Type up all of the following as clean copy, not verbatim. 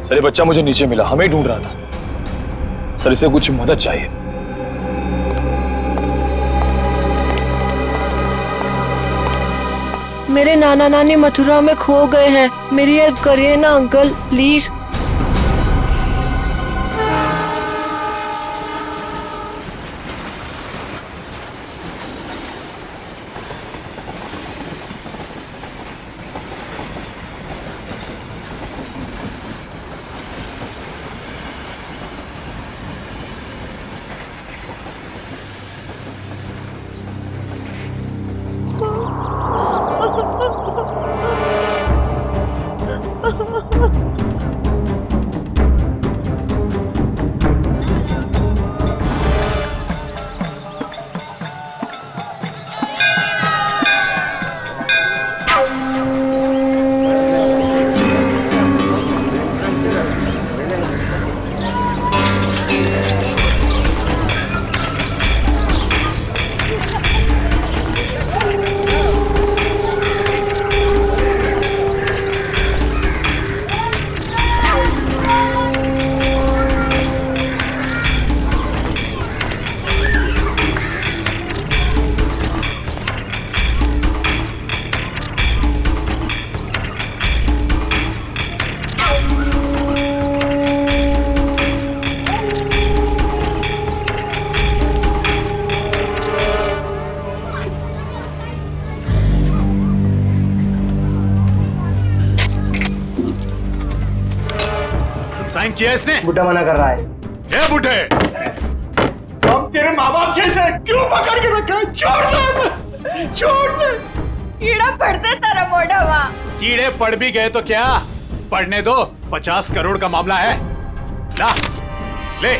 Sir ये बच्चा मुझे नीचे मिला, हमें ढूंढ रहा था सर, इसे कुछ मदद चाहिए। मेरे नाना नानी मथुरा में खो गए हैं, मेरी हेल्प करिए ना अंकल प्लीज। साइन किया इसने? बुड्ढा मना कर रहा है। ए बुड्ढे, हम तेरे माँ बाप जैसे क्यों पकड़ के रखा है? छोड़ दे, छोड़ दे। कीड़ा पड़ से तेरा मोढ़ा। कीड़े पड़ भी गए तो क्या, पढ़ने दो, 50 करोड़ का मामला है। ला, ले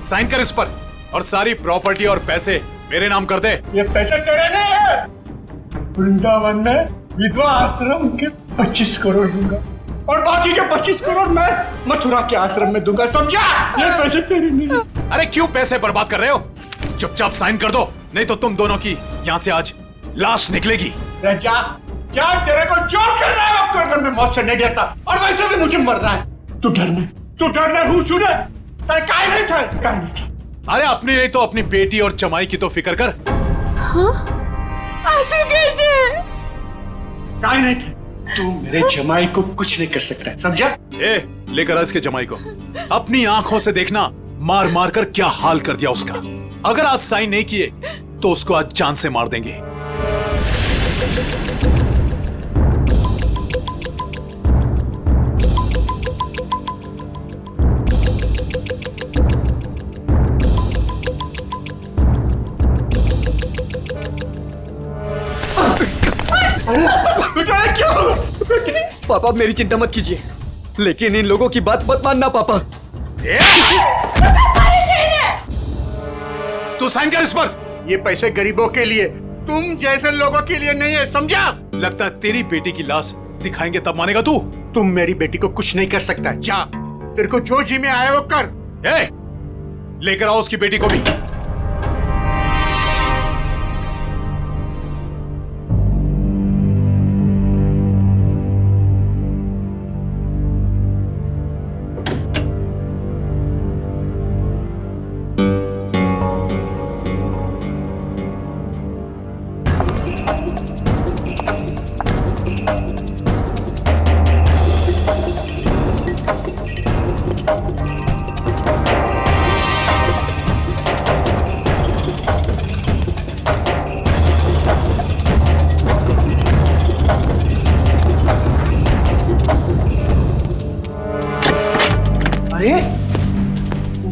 साइन कर इस पर और सारी प्रॉपर्टी और पैसे मेरे नाम कर दे। ये पैसे तेरे नहीं है। वृंदावन में विधवा आश्रम के 25 करोड़ दूंगा और बाकी के 25 करोड़ मैं मथुरा के आश्रम में दूंगा, समझा? ये पैसे तेरे नहीं है। अरे क्यों पैसे बर्बाद कर रहे हो? चुपचाप साइन कर दो, नहीं तो तुम दोनों की यहाँ से आज लाश निकलेगी। जा, जा, तेरे को जो कर रहा है वो करने में मौत से नहीं डरता, और वैसे भी मुझे मरना है। तू डरना हूँ सुने, तेरे काय नहीं था। अरे अपनी नहीं तो अपनी बेटी और जमाई की तो फिक्र कर। काय नहीं था, तू मेरे जमाई को कुछ नहीं कर सकता, समझा? ए, लेकर आ इसके जमाई को, अपनी आंखों से देखना मार मार कर क्या हाल कर दिया उसका। अगर आज साइन नहीं किए तो उसको आज जान से मार देंगे। पापा मेरी चिंता मत कीजिए, लेकिन इन लोगों की बात मत मानना पापा। तू साइन कर इस पर। ये पैसे गरीबों के लिए, तुम जैसे लोगों के लिए नहीं है, समझा? लगता है तेरी बेटी की लाश दिखाएंगे तब मानेगा तू। तुम मेरी बेटी को कुछ नहीं कर सकता, जा, तेरे को जो जी में आया वो कर। ए, लेकर आओ उसकी बेटी को भी। अरे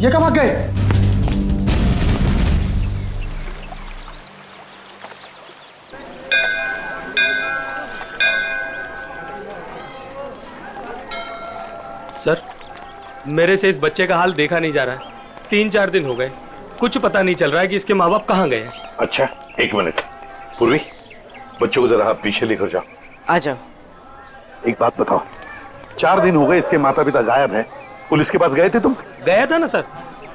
ये कब आ गए? सर, मेरे से इस बच्चे का हाल देखा नहीं जा रहा है। 3-4 दिन हो गए, कुछ पता नहीं चल रहा है कि इसके माँ बाप कहाँ गए हैं। अच्छा, एक मिनट। पूर्वी, बच्चों को जरा आप पीछे लेकर जाओ। आ जाओ। एक बात बताओ, 4 दिन हो गए इसके माता पिता गायब हैं। पुलिस के पास गए थे तुम? गया था ना सर,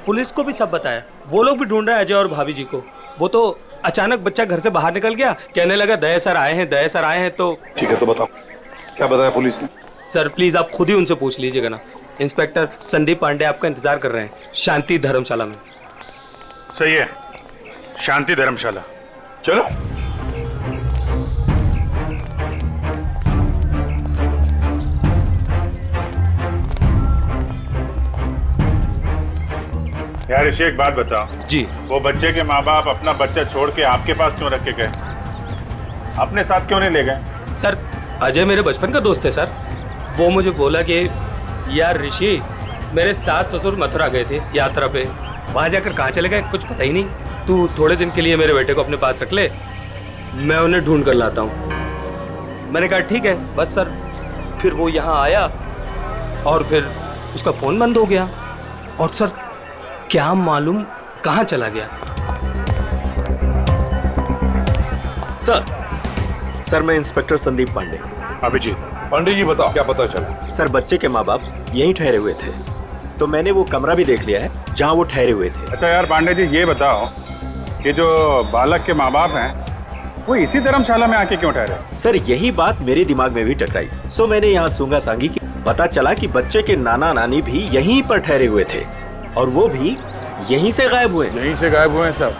पुलिस को भी सब बताया। वो लोग भी ढूंढ रहे हैं अजय और भाभी जी को। वो तो अचानक बच्चा घर से बाहर निकल गया, कहने लगा दया सर आए हैं, दया सर आए हैं। तो ठीक है, तो बताओ क्या बताया पुलिस ने? सर प्लीज आप खुद ही उनसे पूछ लीजिएगा ना। इंस्पेक्टर संदीप पांडे आपका इंतजार कर रहे हैं शांति धर्मशाला में। सही है, शांति धर्मशाला। चलो। यार ऋषि, एक बात बताओ जी। वो बच्चे के माँ बाप अपना बच्चा छोड़ के आपके पास क्यों रख के गए? अपने साथ क्यों नहीं ले गए? सर, अजय मेरे बचपन का दोस्त है सर। वो मुझे बोला कि यार ऋषि, मेरे सास ससुर मथुरा गए थे यात्रा पे, वहाँ जाकर कहाँ चले गए कुछ पता ही नहीं। तू थोड़े दिन के लिए मेरे बेटे को अपने पास रख ले, मैं उन्हें ढूंढ कर लाता हूँ। मैंने कहा ठीक है बस सर। फिर वो यहाँ आया और फिर उसका फ़ोन बंद हो गया और सर क्या मालूम कहाँ चला गया। सर मैं इंस्पेक्टर संदीप पांडे। अभिजीत। पंडित जी बताओ, क्या पता चला? सर बच्चे के माँ बाप यहीं ठहरे हुए थे, तो मैंने वो कमरा भी देख लिया है जहाँ वो ठहरे हुए थे। अच्छा यार पांडे जी, ये बताओ कि जो बालक के माँ बाप हैं वो इसी धर्मशाला में आके क्यों ठहरे? सर यही बात मेरे दिमाग में भी टकराई, सो मैंने यहाँ सूंगा सांगी की। पता चला कि बच्चे के नाना नानी भी यहीं पर ठहरे हुए थे और वो भी यहीं से गायब हुए। यहीं से गायब हुए हैं सब?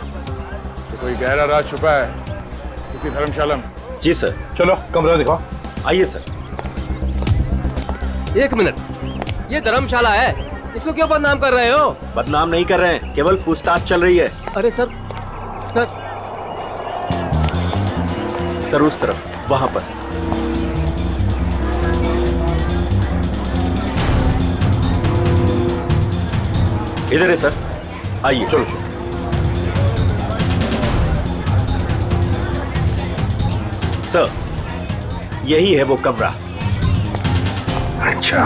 तो कोई गहरा राज छुपा है इसी धर्मशाला में? जी सर। चलो कमरा दिखाओ। आइए सर। एक मिनट, ये धर्मशाला है, इसको क्यों बदनाम कर रहे हो? बदनाम नहीं कर रहे हैं, केवल पूछताछ चल रही है। अरे सर सर उस तरफ, वहां पर। इधर है सर, आइए। चलो चलो। सर यही है वो कमरा। अच्छा,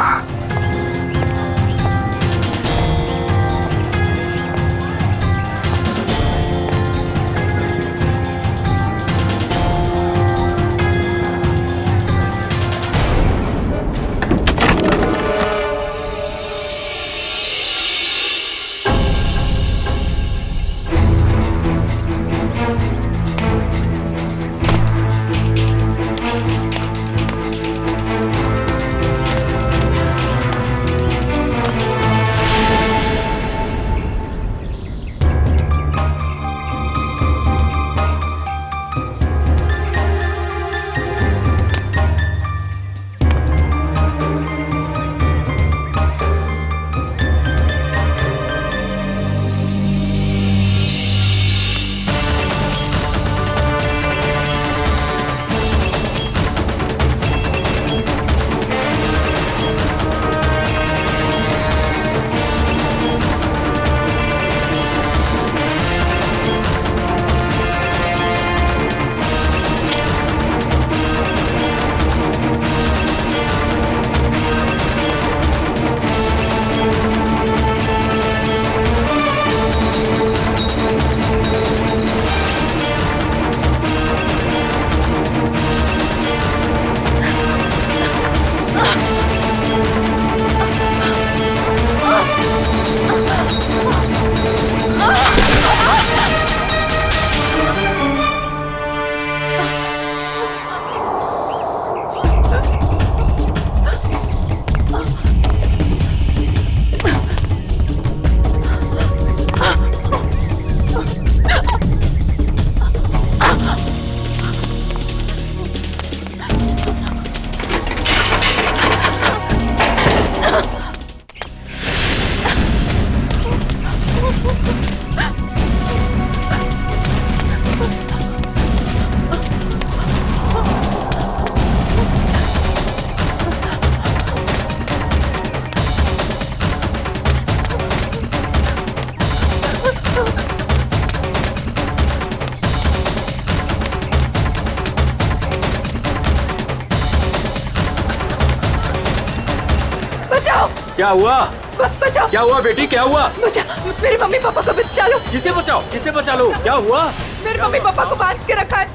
क्या हुआ? बचाओ, क्या हुआ बेटी, क्या हुआ? बचा, मेरे मम्मी पापा को बचा लो। किसे बचाओ, किसे बचा लो? क्या हुआ? मेरे मम्मी पापा को बांध के रखा है,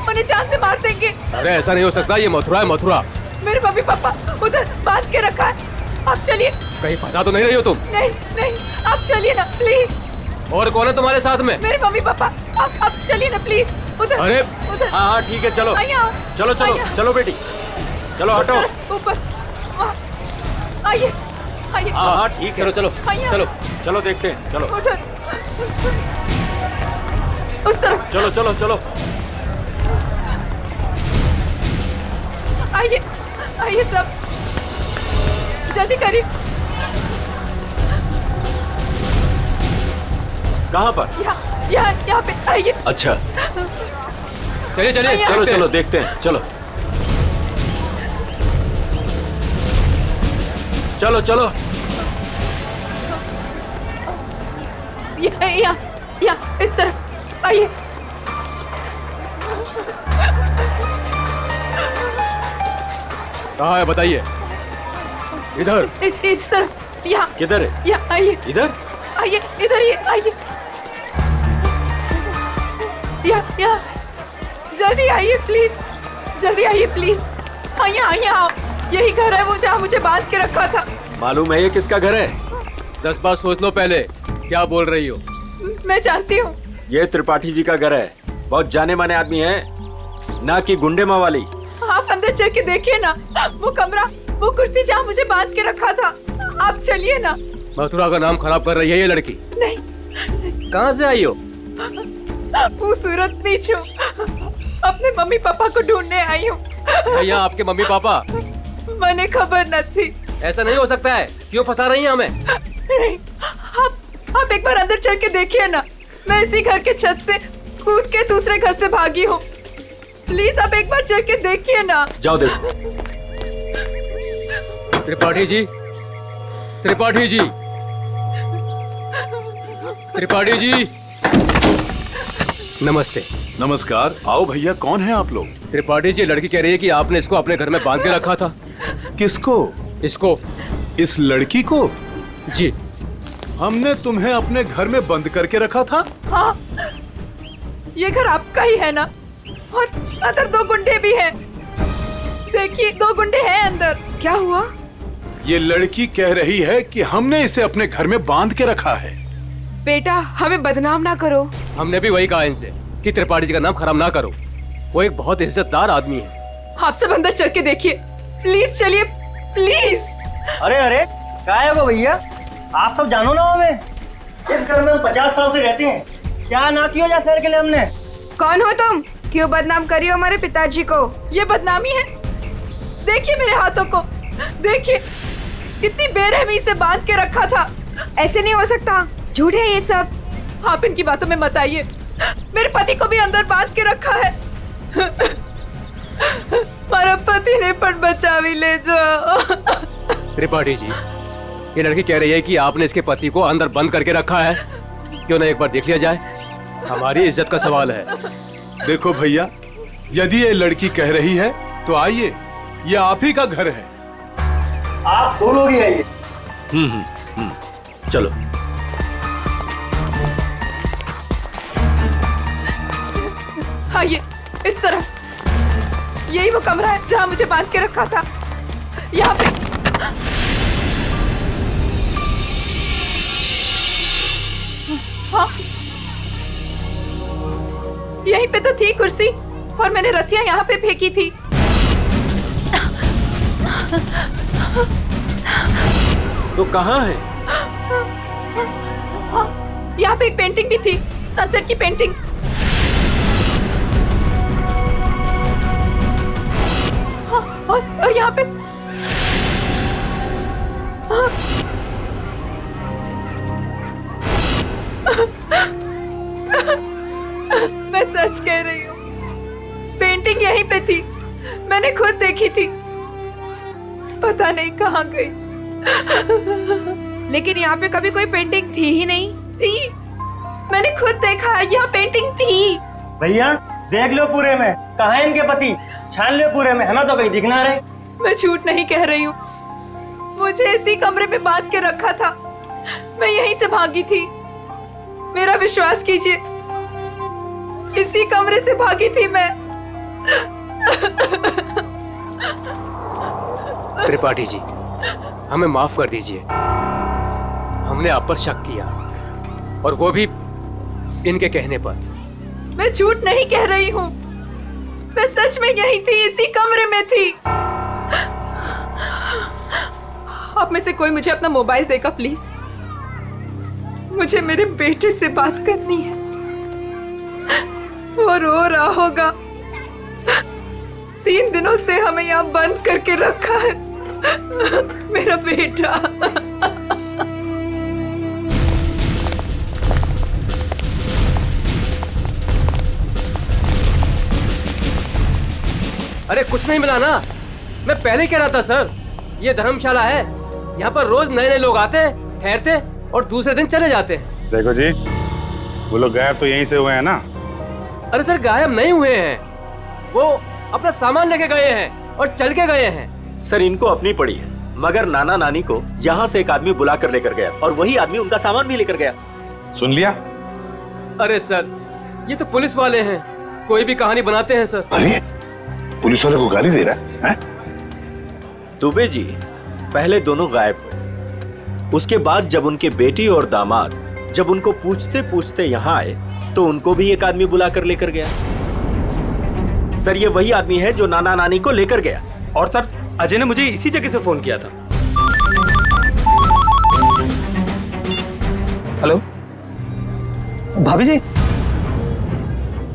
उन्हें जान से मार देंगे। अरे ऐसा नहीं हो सकता, ये मथुरा है मथुरा। मेरे मम्मी पापा उधर बांध के रखा है, आप चलिए। कहीं फंसा तो नहीं रही हो तुम? नहीं नहीं, आप चलिए ना प्लीज। और कौन है तुम्हारे साथ में? मेरे मम्मी पापा, आप चलिए ना प्लीज उधर। अरे उधर। हाँ हाँ ठीक है, चलो चलो चलो चलो बेटी, चलो हटो। ऊपर, वहाँ, आइए आइए। हाँ हाँ ठीक है। चलो चलो आइए। चलो। चलो देखते हैं, चलो उधर, उस तरफ। चलो चलो चलो। आइए आइए सब, जल्दी करिए। कहाँ पर? यहाँ पे आइए। अच्छा चलिए चलिए आइए। चलो देखते हैं। चलो देखते हैं, चलो चलो चलो। यहाँ इस तरफ आइए। कहाँ है बताइए। इधर। इस तरफ। यहाँ किधर है? यहाँ आइए। इधर? आइए इधर ही आइए। यहाँ जल्दी आइए प्लीज, जल्दी आइए प्लीज। आइए आओ, यही घर है वो जहाँ मुझे बांध के रखा था। मालूम है ये किसका घर है? 10 बार सोच लो पहले क्या बोल रही हो। मैं जानती हूँ। ये त्रिपाठी जी का घर है। बहुत जाने माने आदमी है, ना कि गुंडे मावाली। आप अंदर चल के देखिए ना, वो कमरा, वो कुर्सी जहाँ मुझे बांध के रखा था। आप चलिए ना। मथुरा का नाम खराब कर रही है ये लड़की। नहीं। कहाँ से आई हो? वो सूरत नीच हूँ, अपने मम्मी पापा को ढूंढने आई हूँ। यहाँ आपके मम्मी पापा? मैंने खबर न थी। ऐसा नहीं हो सकता है, क्यों फंसा रही हैं हमें? आप एक बार अंदर चल के देखिए ना। मैं इसी घर के छत से कूद के दूसरे घर से भागी हूँ। प्लीज आप एक बार चल के देखिए ना। जाओ देखो। त्रिपाठी जी, त्रिपाठी जी, त्रिपाठी जी, नमस्ते। नमस्कार। आओ भैया, कौन है आप लोग? त्रिपाठी जी, लड़की कह रही है कि आपने इसको अपने घर में बांध के रखा था। किसको? इसको। इस लड़की को? जी। हमने तुम्हें अपने घर में बंद करके रखा था? हाँ, ये घर आपका ही है ना? और अंदर 2 गुंडे भी हैं। देखिए 2 गुंडे हैं अंदर। क्या हुआ? ये लड़की कह रही है कि हमने इसे अपने घर में बांध के रखा है। बेटा हमें बदनाम ना करो। हमने भी वही कहा इनसे कि त्रिपाठी जी का नाम खराब ना करो। वो एक बहुत इज्जतदार आदमी है। आप सब अंदर चल के देखिए, प्लीज चलिए प्लीज। अरे अरे क्या है वो भैया, आप सब जानो ना हमें। इस घर में हम 50 साल से रहते हैं। क्या ना किया जा शहर के लिए हमने। कौन हो तुम? क्यों बदनाम करी हो हमारे पिताजी को? ये बदनामी है? देखिए मेरे हाथों को, देखिए कितनी बेरहमी से बांध के रखा था। ऐसे नहीं हो सकता, झूठ है ये सब। आप इनकी बातों में मत आइए। मेरे पति को भी अंदर बांध के रखा है। हमारा पति ने पर बचा भी ले जाओ। त्रिपाठी जी, ये लड़की कह रही है कि आपने इसके पति को अंदर बंद करके रखा है। क्यों ना एक बार देख लिया जाए? हमारी इज्जत का सवाल है। देखो भैया, यदि ये लड़की कह रही है तो आइए, ये आप ही का घर है। आप दो लोग ही आइए। चलो। आइए इस तरफ। यही वो कमरा है जहाँ मुझे बांध के रखा था। यहाँ पे। हाँ, यहीं पे तो थी कुर्सी और मैंने रस्सियाँ यहाँ पे फेंकी थी। तो कहाँ है? यहाँ पे एक पेंटिंग भी थी, सनसेट की पेंटिंग। और यहाँ पे मैं सच कह रही हूँ, पेंटिंग यहीं पे थी। मैंने खुद देखी थी, पता नहीं कहाँ गई। लेकिन यहाँ पे कभी कोई पेंटिंग थी ही नहीं। थी, मैंने खुद देखा है, यहाँ पेंटिंग थी। भैया देख लो पूरे में, कहाँ है इनके पति? छान लो पूरे में, हमें तो कहीं दिख ना रहे। मैं झूठ नहीं कह रही हूँ, मुझे इसी कमरे में बांध के रखा था। मैं यहीं से भागी थी, मेरा विश्वास कीजिए, इसी कमरे से भागी थी मैं। त्रिपाठी जी, हमें माफ कर दीजिए। हमने आप पर शक किया, और वो भी इनके कहने पर। मैं झूठ नहीं कह रही हूँ, मैं सच में यही थी, इसी कमरे में थी। आप में से कोई मुझे अपना मोबाइल देगा प्लीज। मुझे मेरे बेटे से बात करनी है। वो रो रहा होगा। 3 दिनों से हमें यहाँ बंद करके रखा है। मेरा बेटा। अरे कुछ नहीं मिला ना, मैं पहले कह रहा था सर, ये धर्मशाला है, यहाँ पर रोज नए नए लोग आते हैं, ठहरते हैं और दूसरे दिन चले जाते हैं। देखो जी, वो लोग गायब तो यहीं से हुए हैं ना? अरे सर गायब नहीं हुए हैं, वो अपना सामान लेके गए हैं और चल के गए हैं। सर इनको अपनी पड़ी है, मगर नाना नानी को यहाँ से एक आदमी बुला कर लेकर गया और वही आदमी उनका सामान भी लेकर गया। सुन लिया? अरे सर ये तो पुलिस वाले हैं, कोई भी कहानी बनाते हैं सर। अरे पुलिस वाले को गाली दे रहा है? दुबे जी पहले दोनों गायब हुए, उसके बाद जब उनके बेटी और दामाद जब उनको पूछते पूछते यहाँ आए तो उनको भी एक आदमी बुला कर लेकर गया। सर ये वही आदमी है जो नाना नानी को लेकर गया। और सर अजय ने मुझे इसी जगह से फोन किया था। हेलो भाभी जी,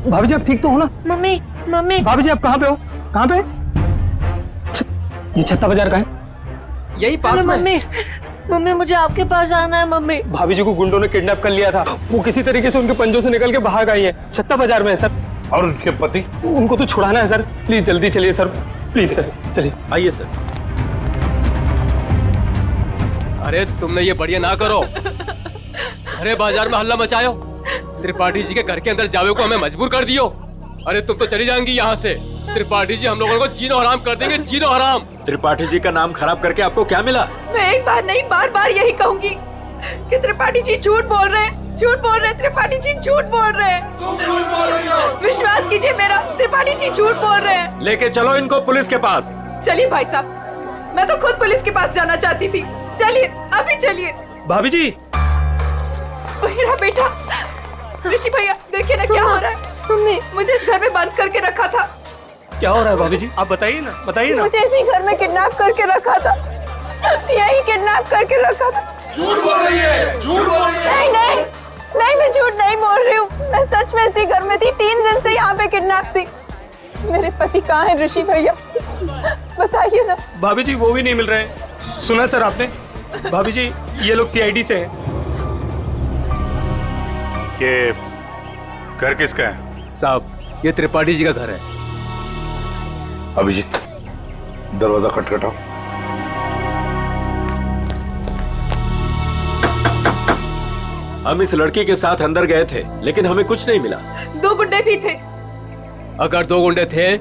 भाभी जी आप ठीक तो हो ना? Mummy mummy. भाभी जी आप कहाँ पे हो? कहाँ पे? ये छत्ता बाजार का है, यही पास में। मम्मी मम्मी मुझे आपके पास आना है मम्मी। भाभी जी को गुंडों ने किडनैप कर लिया था, वो किसी तरीके से उनके पंजों से निकल के भाग आई है। छत्ता बाजार में है सर। और उनके पति? उनको तो छुड़ाना है सर, प्लीज जल्दी चलिए सर, प्लीज सर चलिए। आइए सर। अरे तुमने ये बढ़िया ना करो, अरे बाजार में हल्ला मचायो, त्रिपाठी जी के घर के अंदर जावे को हमें मजबूर कर दियो। अरे तुम तो चली जाएंगी यहाँ से, त्रिपाठी जी हम लोगों को जीनो हराम कर देंगे, जीनो हराम। त्रिपाठी जी का नाम खराब करके आपको क्या मिला? मैं एक बार नहीं बार बार यही कहूंगी कि त्रिपाठी जी झूठ बोल रहे हैं, झूठ बोल रहे हैं, त्रिपाठी जी झूठ बोल रहे हैं। तुम झूठ बोल रही हो। विश्वास कीजिए मेरा, त्रिपाठी जी झूठ बोल रहे हैं। लेके चलो इनको पुलिस के पास। चलिए भाई साहब, मैं तो खुद पुलिस के पास जाना चाहती थी। चलिए अभी चलिए। भाभी जी। मेरा बेटा ऋषि भैया देखिए ना क्या हो रहा है। मम्मी मुझे इस घर में बंद करके रखा था। क्या हो रहा है भाभी जी, आप बताइए ना, बताइए ना। मुझे इसी घर में किडनैप करके रखा था, यही किडनैप करके रखा था। झूठ बोल रही है, झूठ बोल रही है। नहीं नहीं नहीं, मैं झूठ नहीं बोल रही हूँ, मैं सच में इसी घर में थी। 3 दिन से यहाँ पे किडनैप थी। मेरे पति कहाँ है ऋषि भैया, बताइए ना। भाभी जी वो भी नहीं मिल रहे। सुना सर आपने? भाभी जी ये लोग सीआईडी से हैं। ये घर किसका है? साहब ये त्रिपाठी जी का घर है। अभिजीत दरवाजा खटखटाओ। हम इस लड़की के साथ अंदर गए थे लेकिन हमें कुछ नहीं मिला। 2 गुंडे भी थे। अगर 2 गुंडे थे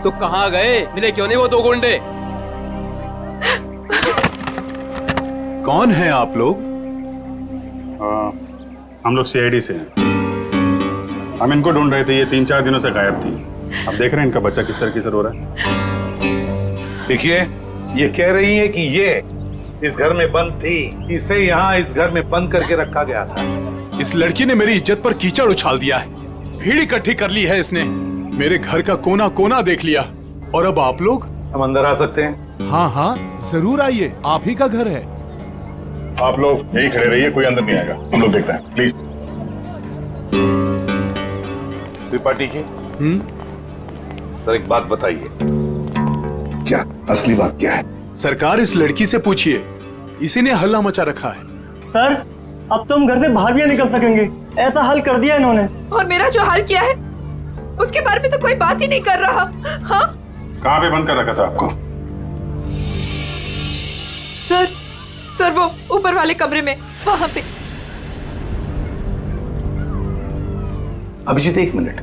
तो कहाँ गए? मिले क्यों नहीं वो 2 गुंडे? कौन है आप लोग? हम लोग सीआईडी से हैं। हम इनको ढूंढ रहे थे, ये 3-4 दिनों से गायब थी। अब देख रहे हैं इनका बच्चा किसर हो रहा है। देखिए ये कह रही है कि ये इस घर में बंद थी, इसे यहाँ इस घर में बंद करके रखा गया था। इस लड़की ने मेरी इज्जत पर कीचड़ उछाल दिया है, भीड़ इकट्ठी कर ली है इसने, मेरे घर का कोना कोना देख लिया। और अब आप लोग? हम अंदर आ सकते हैं? हाँ हाँ जरूर आइए, आप ही का घर है। आप लोग यही खड़े रहिए, कोई अंदर नहीं आएगा, हम लोग देखते हैं प्लीज। त्रिपाठी जी सर एक बात बताइए, क्या असली बात क्या है? सरकार इस लड़की से पूछिए, इसी ने हल्ला मचा रखा है। सर अब तो हम घर से बाहर भी नहीं निकल सकेंगे, ऐसा हल कर दिया इन्होंने। और मेरा जो हाल किया है उसके बारे में तो कोई बात ही नहीं कर रहा। हाँ कहाँ पे बंद कर रखा था आपको? सर वो ऊपर वाले कमरे में, वहां पे। अभिजीत 1 मिनट,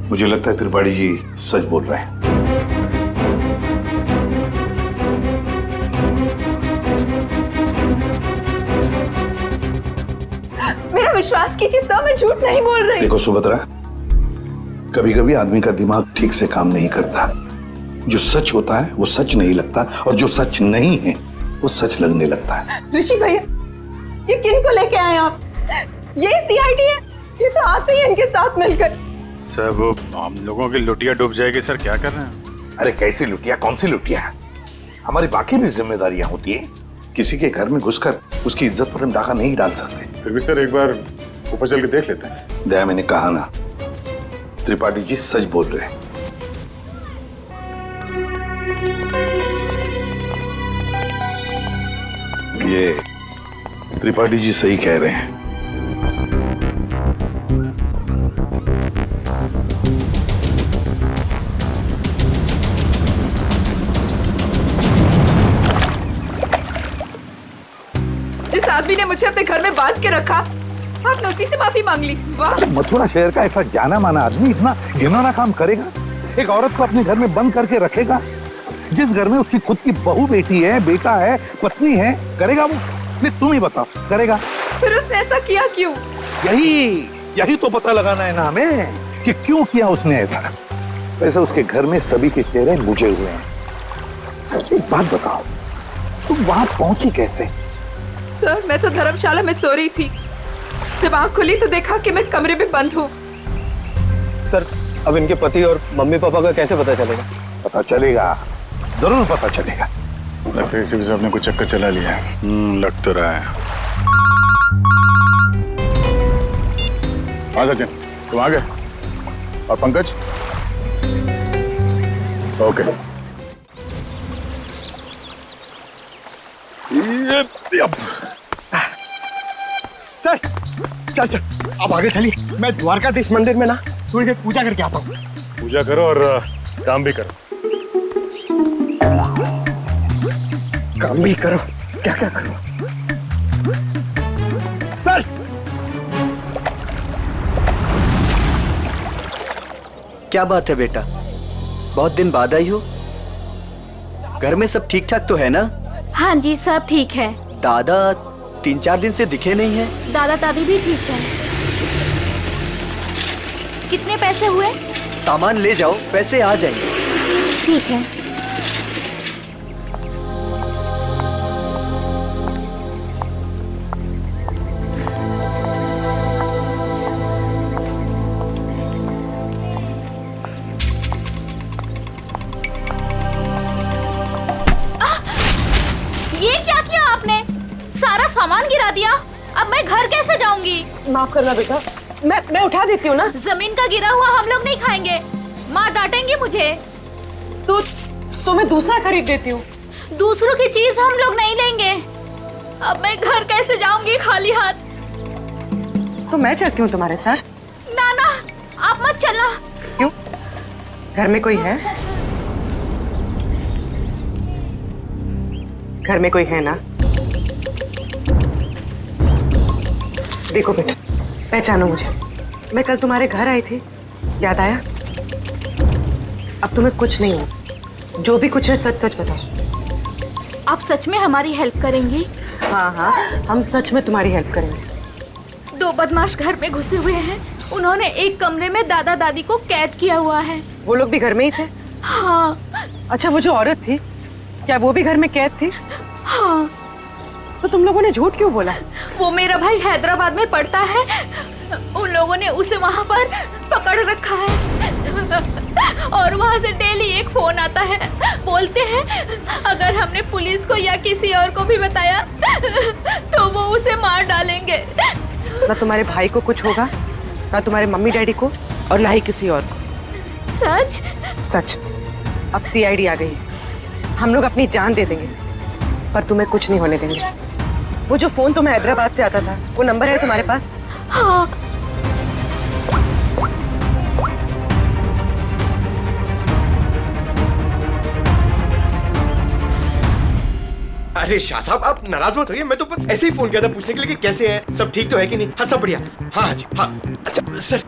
मुझे लगता है त्रिपाठी जी सच बोल रहे हैं। मेरा विश्वास कीजिए सर, मैं झूठ नहीं बोल रही। देखो सुभद्रा, कभी कभी आदमी का दिमाग ठीक से काम नहीं करता। जो सच होता है वो सच नहीं लगता, और जो सच नहीं है वो सच लगने लगता है। ऋषि भैया ये किन को लेके आए आप? ये सीआईडी है, ये तो आते ही इनके साथ मिलकर। सर वो हम लोगों की लुटिया डूब जाएगी। सर क्या कर रहे हैं? अरे कैसी लुटिया, कौन सी लुटिया? हमारी बाकी भी जिम्मेदारियां होती हैं। किसी के घर में घुसकर उसकी इज्जत पर हम डाका नहीं डाल सकते। फिर भी सर एक बार ऊपर चल के देख लेते हैं। दया, मैंने कहा ना, त्रिपाठी जी सच बोल रहे हैं। ये त्रिपाठी जी सही कह रहे हैं। जिस आदमी ने मुझे अपने घर में बांध के रखा, आपने उसी से माफी मांग ली। वाह! मथुरा शहर का ऐसा जाना माना आदमी इतना घिनौना काम करेगा? एक औरत को अपने घर में बंद करके रखेगा? जिस घर में उसकी खुद की बहू बेटी है, बेटा है, पत्नी है, करेगा वो? नहीं, तुम ही बताओ, करेगा? फिर उसने ऐसा किया क्यों? यही तो पता लगाना है ना हमें कि क्यों किया उसने ऐसा। वैसे उसके घर में सभी के चेहरे बुझे हुए हैं। एक बात बताओ, तुम वहां पहुंची कैसे? सर, मैं तो धर्मशाला में सो रही थी। जब आंख खुली तो देखा कि मैं कमरे में बंद हूँ। सर, अब इनके पति और मम्मी पापा का कैसे पता चलेगा? पता चलेगा, जरूर पता चलेगा। लगता है इसी वजह अपने को चक्कर चला लिया है। लग तो रहा है। हाँ सचिन, तुम आ गए? और Pankaj? Okay. Sir sir sir आप आगे चलिए, मैं द्वारकाधीश मंदिर में ना थोड़ी देर पूजा करके आता हूँ। पूजा करो और काम भी करो। काम भी करो? क्या क्या करो? सर, क्या बात है बेटा, बहुत दिन बाद आई हो? घर में सब ठीक ठाक तो है ना? हाँ जी, सब ठीक है। दादा 3-4 दिन से दिखे नहीं है। दादा दादी भी ठीक है। कितने पैसे हुए? सामान ले जाओ, पैसे आ जाएंगे। ठीक है। ये क्या किया आपने? सारा सामान गिरा दिया। अब मैं घर कैसे जाऊंगी? माफ करना बेटा, मैं उठा देती हूँ ना। जमीन का गिरा हुआ हम लोग नहीं खाएंगे, माँ डांटेंगी मुझे। तो मैं दूसरा खरीद देती हूँ। दूसरों की चीज हम लोग नहीं लेंगे। अब मैं घर कैसे जाऊंगी खाली हाथ? तो मैं चलती हूँ तुम्हारे साथ। ना ना, आप मत चलना। क्यों? घर में कोई है? घर में कोई है ना? देखो बेटा, पहचानो मुझे। मैं कल तुम्हारे घर आई थी, याद आया? अब तुम्हें कुछ नहीं हो। जो भी कुछ है सच सच बताओ। आप सच में हमारी हेल्प करेंगी? हाँ हाँ, हम सच में तुम्हारी हेल्प करेंगे। 2 बदमाश घर में घुसे हुए हैं। उन्होंने एक कमरे में दादा दादी को कैद किया हुआ है। वो लोग भी घर में ही थे? हाँ। अच्छा, वो जो औरत थी, क्या वो भी घर में कैद थी? हाँ। तो तुम लोगों ने झूठ क्यों बोला? वो मेरा भाई हैदराबाद में पढ़ता है, उन लोगों ने उसे वहाँ पर पकड़ रखा है और वहाँ से डेली एक फोन आता है। बोलते हैं अगर हमने पुलिस को या किसी और को भी बताया तो वो उसे मार डालेंगे। ना तुम्हारे भाई को कुछ होगा, ना तुम्हारे मम्मी डैडी को, और ना ही किसी और को। सच? सच। अब सीआईडी आ गई है, हम लोग अपनी जान दे देंगे, पर तुम्हें कुछ नहीं होने देंगे। वो जो फोन तुम्हें हैदराबाद से आता था, वो नंबर है तुम्हारे पास? हाँ। अरे शाह साहब, आप नाराज मत होइए। मैं तो बस ऐसे ही फोन किया था पूछने के लिए कि कैसे हैं, सब ठीक तो है कि नहीं। हाँ, सब बढ़िया। हाँ जी, हाँ। अच्छा सर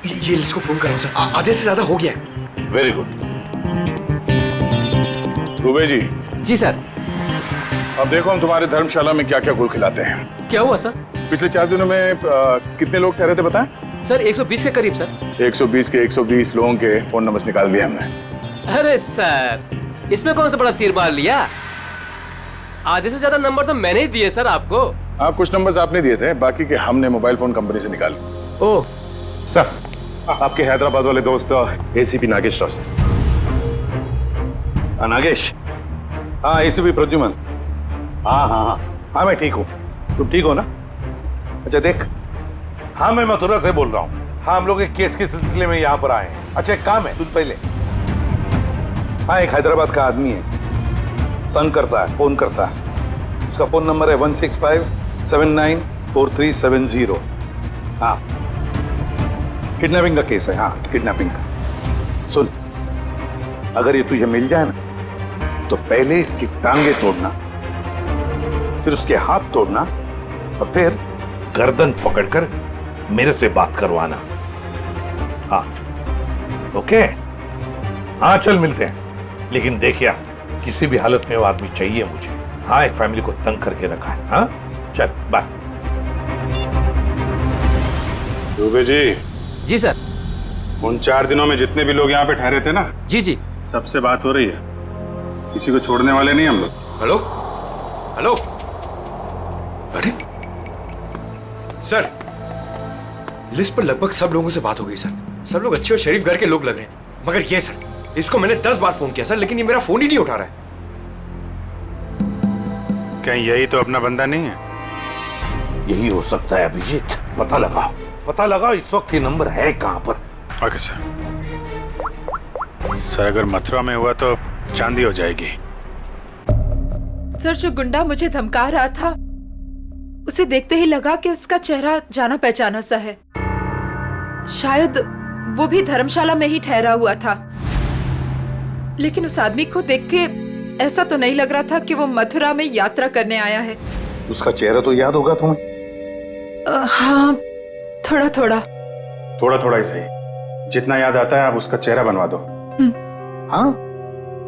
ये इसको फोन कराओ सर, आधे से ज्यादा हो गया है। Very good. दुबे जी। जी सर। अब देखो हम तुम्हारे धर्मशाला में क्या क्या गुल खिलाते हैं। क्या हुआ सर? पिछले 4 दिनों में कितने लोग ठहरे थे बताएं? सर 120 के करीब सर। 120 के 120 लोगों के फोन नंबर्स निकाल दिए हमने। अरे सर, इसमें कौन सा बड़ा तीर मार लिया? आधे से ज्यादा नंबर तो मैंने ही दिए सर आपको। हाँ, कुछ नंबर्स आपने दिए थे, बाकी के हमने मोबाइल फोन कंपनी से निकाले। ओह सर, आपके हैदराबाद वाले दोस्त एसीपी नागेश राव। नागेश, हाँ एसीपी प्रद्युमन। हाँ हाँ हाँ हाँ मैं ठीक हूँ, तुम ठीक हो ना? अच्छा देख, हाँ मैं मथुरा से बोल रहा हूँ। हाँ हम लोग एक केस के सिलसिले में यहाँ पर आए हैं। अच्छा एक काम है, सुन पहले। हाँ एक हैदराबाद का आदमी है, तंग करता है, फोन करता है। उसका फोन नंबर है 165794370। हाँ किडनैपिंग का केस है। हाँ किडनैपिंग का। सुन, अगर ये तुझे मिल जाए ना तो पहले इसकी टांगे तोड़ना, फिर उसके हाथ तोड़ना और फिर गर्दन पकड़कर मेरे से बात करवाना। हाँ ओके? हाँ चल मिलते हैं, लेकिन देखिए किसी भी हालत में वो आदमी चाहिए मुझे। हाँ एक फैमिली को तंग करके रखा है। हाँ चल बाय। दुबे जी। जी सर। उन 4 दिनों में जितने भी लोग यहाँ पे ठहरे थे ना, जी जी, सबसे बात हो रही है। किसी को छोड़ने वाले नहीं हम लोग। Hello hello. अरे सर, लिस्ट पर लगभग सब लोगों से बात हो गई सर। सब लोग अच्छे और शरीफ घर के लोग लग रहे हैं, मगर ये सर, इसको मैंने 10 बार फोन किया सर, लेकिन ये मेरा फोन ही नहीं उठा रहा है। कहीं यही तो अपना बंदा नहीं है? यही हो सकता है अभिजीत, पता लगाओ, पता लगाओ इस वक्त ये नंबर है कहां पर। Okay sir. सर अगर मथुरा में हुआ तो चांदी हो जाएगी। सर जो गुंडा मुझे धमका रहा था, उसे देखते ही लगा कि उसका चेहरा जाना पहचाना सा है। शायद वो भी धर्मशाला में ही ठहरा हुआ था, लेकिन उस आदमी को देख के ऐसा तो नहीं लग रहा था कि वो मथुरा में यात्रा करने आया है। उसका चेहरा तो याद होगा तुम्हें? हाँ थोड़ा थोड़ा। थोड़ा थोड़ा ही सही, जितना याद आता है आप उसका चेहरा बनवा दो। हाँ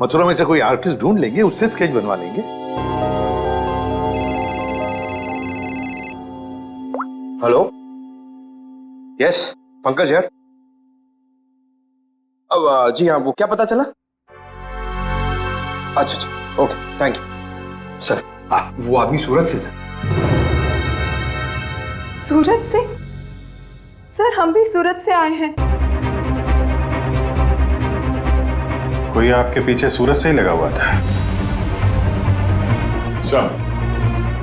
मथुरा में से कोई आर्टिस्ट ढूंढ लेंगे, उससे स्केच बनवा लेंगे। हेलो, यस पंकज यार। अब जी हाँ, वो क्या पता चला? अच्छा अच्छा ओके थैंक यू सर। वो आदमी सूरत से सर। सूरत से? सर हम भी सूरत से आए हैं। कोई आपके पीछे सूरत से ही लगा हुआ था? सर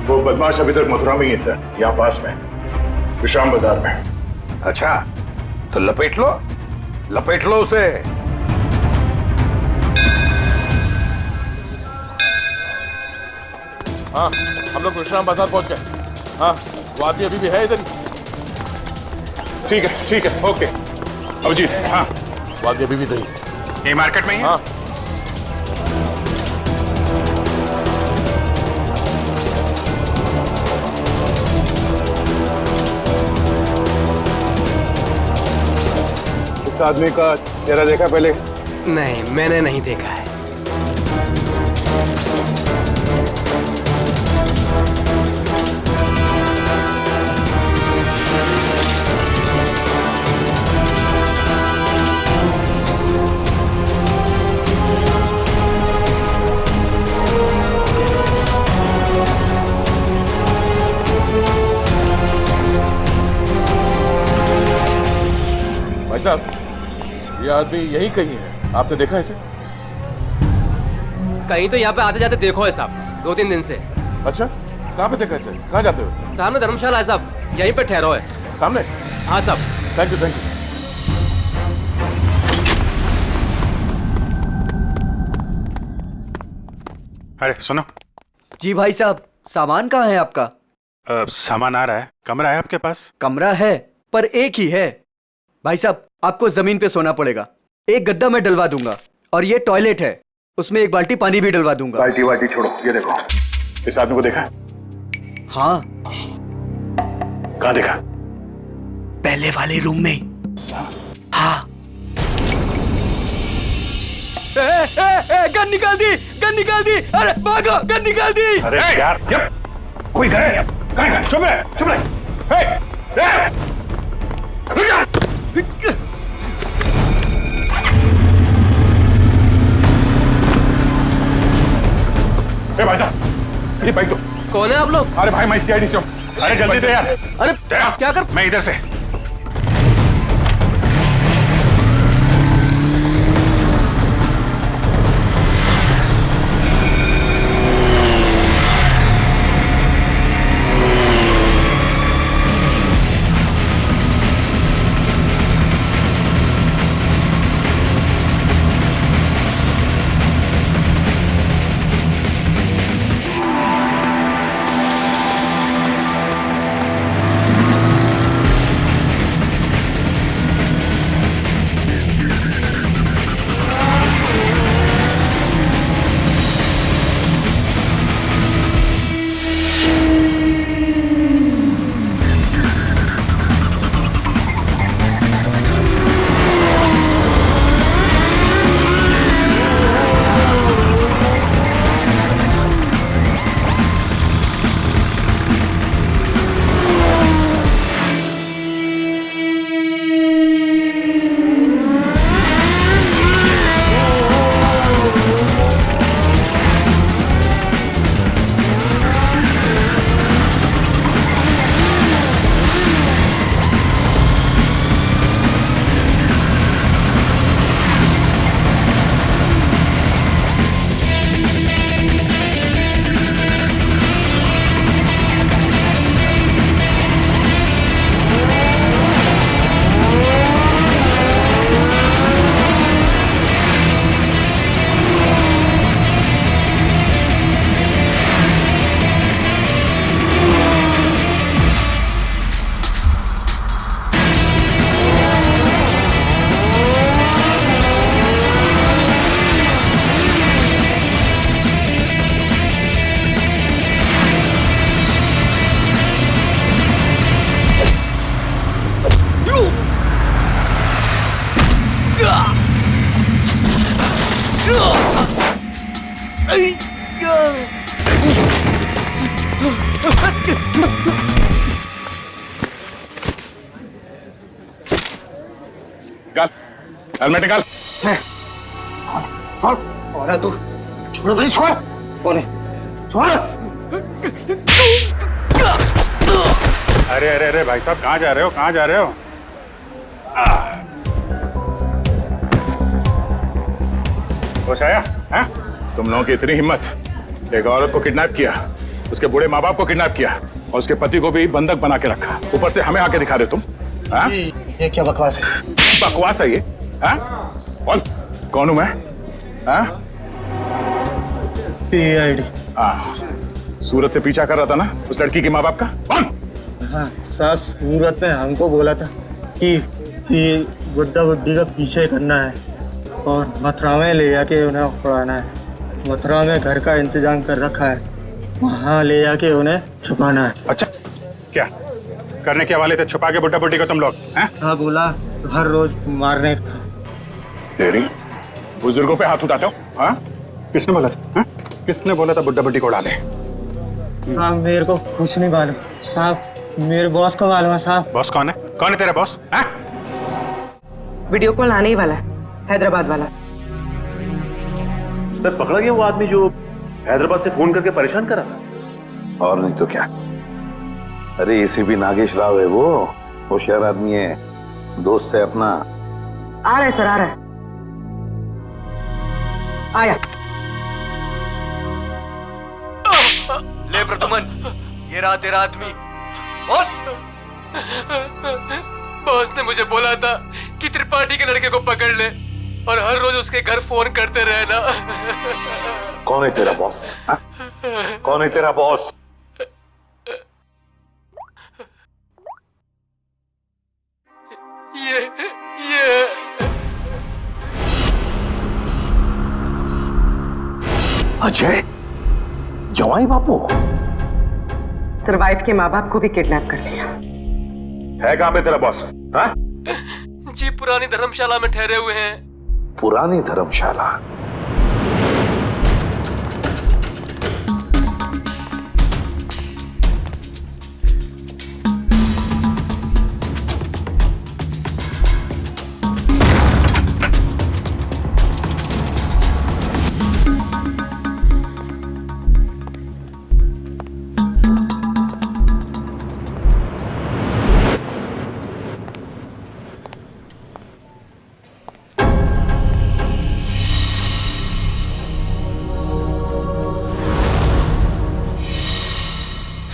वो बदमाश अभी तक मथुरा में ही है सर, यहाँ पास में विश्राम बाजार में। अच्छा तो लपेट लो उसे। हाँ हम लोग विश्राम बाजार पहुंच गए। हाँ वो आदमी अभी भी है इधर ही। ठीक है ओके अभिजीत। हाँ वो आदमी अभी भी इधर ही। ये मार्केट में ही है? हाँ इस आदमी का चेहरा देखा पहले? नहीं मैंने नहीं देखा है। भाई साहब ये आदमी यही कहीं है, आपने देखा इसे? कहीं तो यहाँ पे आते जाते देखो है साहब, 2-3 दिन से। अच्छा कहाँ पे देखा इसे? कहाँ जाते हो? सामने धर्मशाला है साहब, यहीं पे ठहरो है। सामने? हाँ साहब। Thank you. अरे सुनो। जी भाई साहब, सामान कहाँ है आपका? सामान आ रहा है। कमरा है आपके पास? कमरा है पर एक ही है। भाई साहब आपको जमीन पे सोना पड़ेगा। एक गद्दा मैं डलवा दूंगा और ये टॉयलेट है, उसमें एक बाल्टी पानी भी डलवा दूंगा। बाल्टी छोड़ो, ये देखो इस आदमी को देखा? हाँ। कहाँ देखा? पहले वाले रूम में। हाँ। गन निकाल दी। अरे भागो, गन निकाल दी। अरे यार कोई गए? कहाँ? चुप रहे। रुक जाओ। भाई साहब ये बाइक दो। कौन है आप लोग? अरे भाई मैं इसकी आईडी से हूँ। अरे जल्दी दे यार। अरे क्या कर? मैं इधर से। हेलमेट निकाल। और तू छोड़ भाई, छोड़। कौन है? छोड़। अरे अरे अरे भाई साहब, कहाँ जा रहे हो, कहाँ जा रहे हो? होश आया? हाँ? तुम लोगों की इतनी हिम्मत, एक औरत को किडनैप किया, उसके बूढ़े माँ बाप को किडनैप किया और उसके पति को भी बंधक बना के रखा, ऊपर से हमें आके दिखा रहे तुम? हाँ? ये क्या बकवास है? बकवास है ये? हाँ? बोल, कौन हूं मैं? हाँ? PID। हाँ, सूरत से पीछा कर रहा था ना उस लड़की के माँ बाप का? कौन? हाँ साहब, सूरत में हमको बोला था कि बुड्ढा बुड्ढी का पीछे करना है और मथुरा में ले जाके उन्हें पढ़ाना है। मथुरा में घर का इंतजाम कर रखा है, वहाँ ले जाके उन्हें छुपाना है। अच्छा, क्या करने के वाले थे? छुपा के बुड्ढा बुड्ढी को तुम लोग? हाँ बोला, हर रोज मारने का। तेरी बुजुर्गों पे हाथ उठाते हो? हाँ? किसने बोला था? हाँ? किसने बोला था बुड्ढा बुड्ढी को उड़ा ले? साहब मेरे को कुछ नहीं मालूम साहब, मेरे बॉस को मालूम है साहब। बॉस कौन है? कौन है तेरा बॉस? हाँ? वीडियो कॉल आने ही वाला है, हैदराबाद वाला। सर पकड़ा गया वो आदमी जो हैदराबाद से फोन करके परेशान करा था। और नहीं तो क्या। अरे ACP नागेश राव है वो, होशियार आदमी है, दोस्त है अपना। आ रहा है सर, आ रहा है। आया। ले प्रदुमन, ये रहा तेरा आदमी। और बॉस ने मुझे बोला था कि त्रिपाठी के लड़के को पकड़ ले और हर रोज उसके घर फोन करते रहना। कौन है तेरा बॉस? हाँ? कौन है तेरा बॉस? ये अजय, जवाई बापू। सर वाइफ के माँ बाप को भी किडनैप कर लिया है। कहाँ पे तेरा बॉस? हाँ? जी पुरानी धर्मशाला में ठहरे हुए हैं। पुरानी धर्मशाला?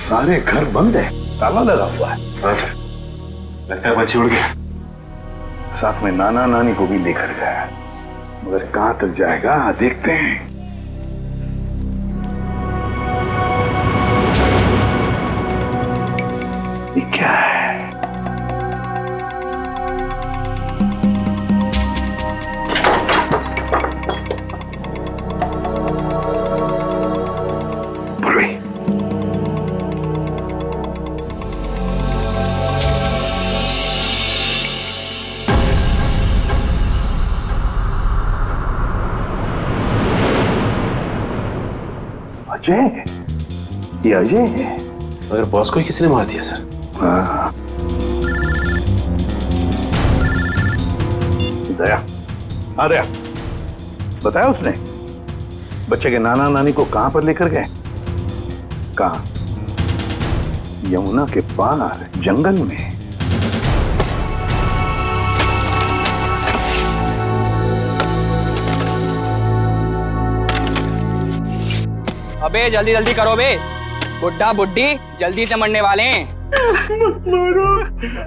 सारे घर बंद है, ताला लगा हुआ है। हाँ सर, लगता है बच्ची उड़ गया। साथ में नाना नानी को भी लेकर गया, मगर कहां तक जाएगा देखते हैं। ये क्या है? अजय, ये अजय है। मगर बॉस को ही किसने मार दिया सर? हाँ। दया, हाँ दया, बताया उसने बच्चे के नाना नानी को कहां पर लेकर गए? कहां? यमुना के पार जंगल में। अबे जल्दी जल्दी करो बे, बुड्ढा बुड्ढी जल्दी से मरने वाले हैं। मत मारो,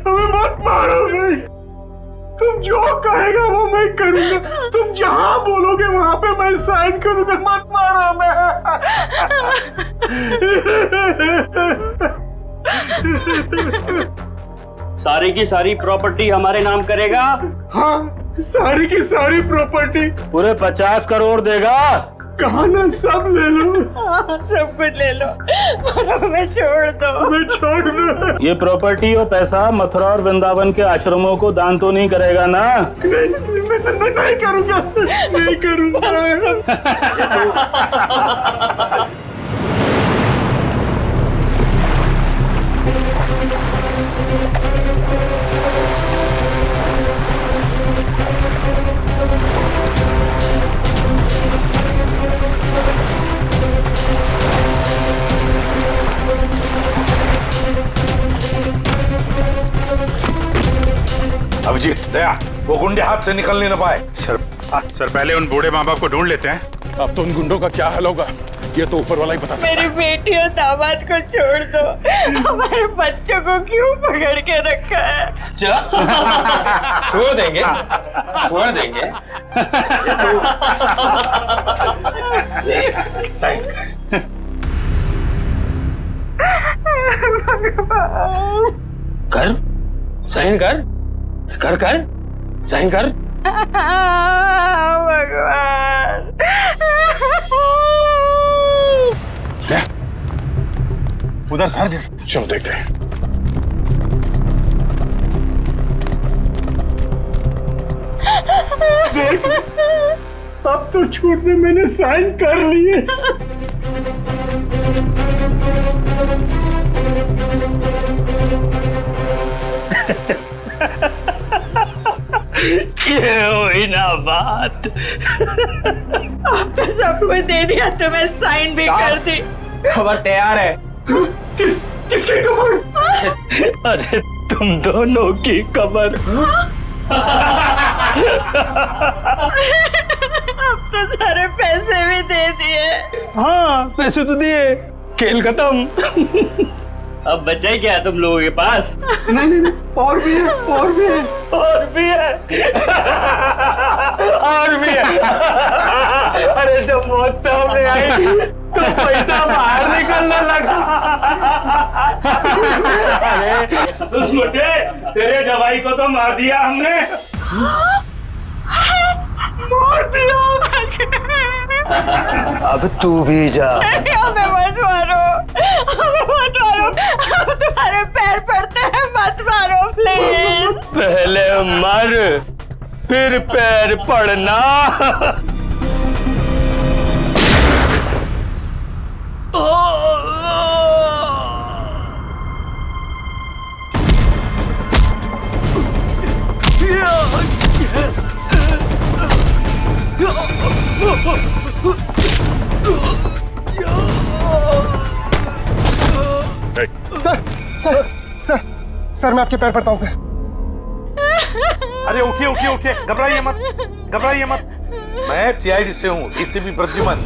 हमें मत मारो भाई। तुम जो कहेगा वो मैं करूंगा, तुम जहां बोलोगे वहां पे मैं साइन करूंगा। मत मारो हमें। सारी की सारी प्रॉपर्टी हमारे नाम करेगा? हाँ, सारी की सारी प्रॉपर्टी। पूरे 50 करोड़ देगा। कहाना सब ले लो। सब कुछ ले लो पर हमें छोड़ दो। मैं छोड़ दो। ये प्रॉपर्टी और पैसा मथुरा और वृंदावन के आश्रमों को दान तो नहीं करेगा ना? मैं नहीं करूंगा, नहीं करूंगा। अभिजीत, दया, वो गुंडे हाथ से निकल नहीं पाए। सर पहले उन बूढ़े माँ बाप को ढूंढ लेते हैं। अब तो उन गुंडों का क्या हाल होगा ये तो ऊपर वाला ही बता सकता है। मेरी बेटी और दामाद को छोड़ दो, हमारे बच्चों को क्यों पकड़ के रखा है? छोड़ देंगे, छोड़ देंगे। साइन कर, साइन कर, कर कर, साइन कर। भगवान, उधर घर जैसा, चलो देखते हैं। अब तो छूट में मैंने साइन कर लिए। ये हुई ना बात। अब तो सब कुछ दे दिया, तुम्हें साइन भी कर दी। खबर तैयार है। किसकी खबर? अरे तुम दोनों की खबर। अब तो सारे पैसे भी दे दिए। हाँ पैसे तो दिए, खेल खत्म। अब बचा क्या तुम लोगों के पास? नहीं, और भी है, और भी है, और भी है, और भी है। अरे जब मौत सामने आई तो पैसा बाहर निकलने लगा। अरे सुन मुझे, तेरे जवाई को तो मार दिया हमने। मार दिया? अब तू भी जा। हमें मत मारो, हमें मत मारो, हम तुम्हारे पैर पड़ते हैं, मत मारो प्लीज। पहले मर फिर पैर पड़ना। सर मैं आपके पैर पड़ता हूँ सर। अरे उठिए उठिए उठिए, घबराइए मत, घबराइए मत। मैं सीआईडी से हूँ, एसीपी प्रद्युमन।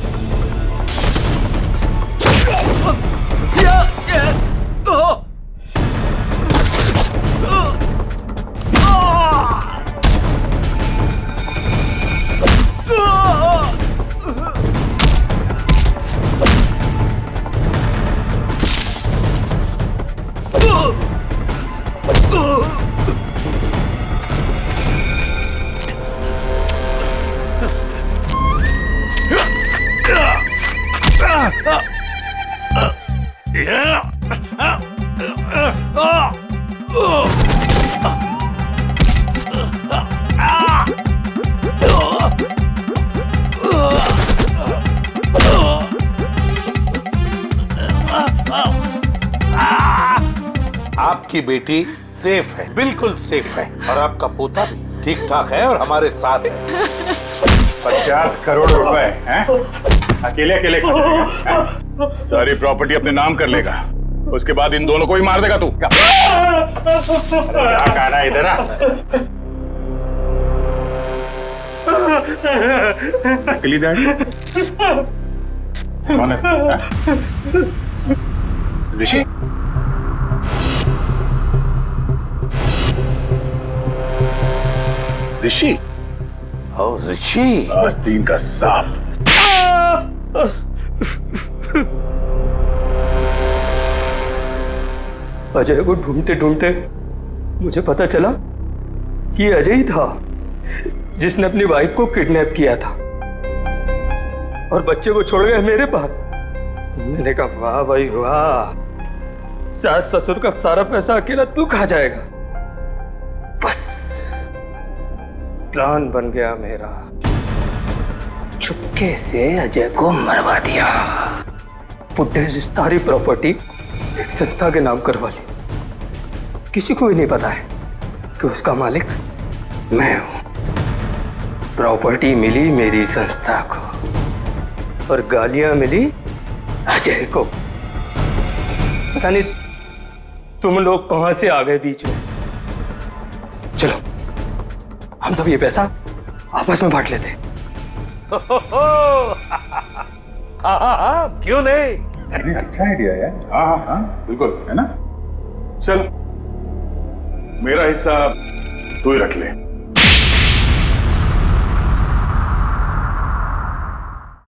आपकी बेटी सेफ है, बिल्कुल सेफ है, और आपका पोता भी ठीक ठाक है और हमारे साथ है। 50 करोड़ रुपए हैं? अकेले अकेले सारी प्रॉपर्टी अपने नाम कर लेगा, उसके बाद इन दोनों को ही मार देगा तू। क्या कहना है इधर? नकली डैडी कौन है? ऋषि? ऋषि? ओ ऋषि, आस्तीन का सांप। अजय को ढूंढते ढूंढते मुझे पता चला कि अजय ही था जिसने अपनी वाइफ को किडनैप किया था और बच्चे को छोड़ गए मेरे पास। मैंने कहा वाह भाई वाह, सास ससुर का सारा पैसा अकेला तू खा जाएगा। बस प्लान बन गया मेरा, चुपके से अजय को मरवा दिया। बुड्ढे से सारी प्रॉपर्टी एक संस्था के नाम करवा ली। किसी को भी नहीं पता है कि उसका मालिक मैं हूं। प्रॉपर्टी मिली मेरी संस्था को और गालियां मिली अजय को। पता नहीं तुम लोग कहां से आ गए बीच में। चलो हम सब ये पैसा आपस में बांट लेते हैं। हाँ, क्यों नहीं? अच्छा आइडिया है। हाँ हाँ हाँ बिल्कुल, है ना। चल मेरा हिस्सा तू ही रख ले।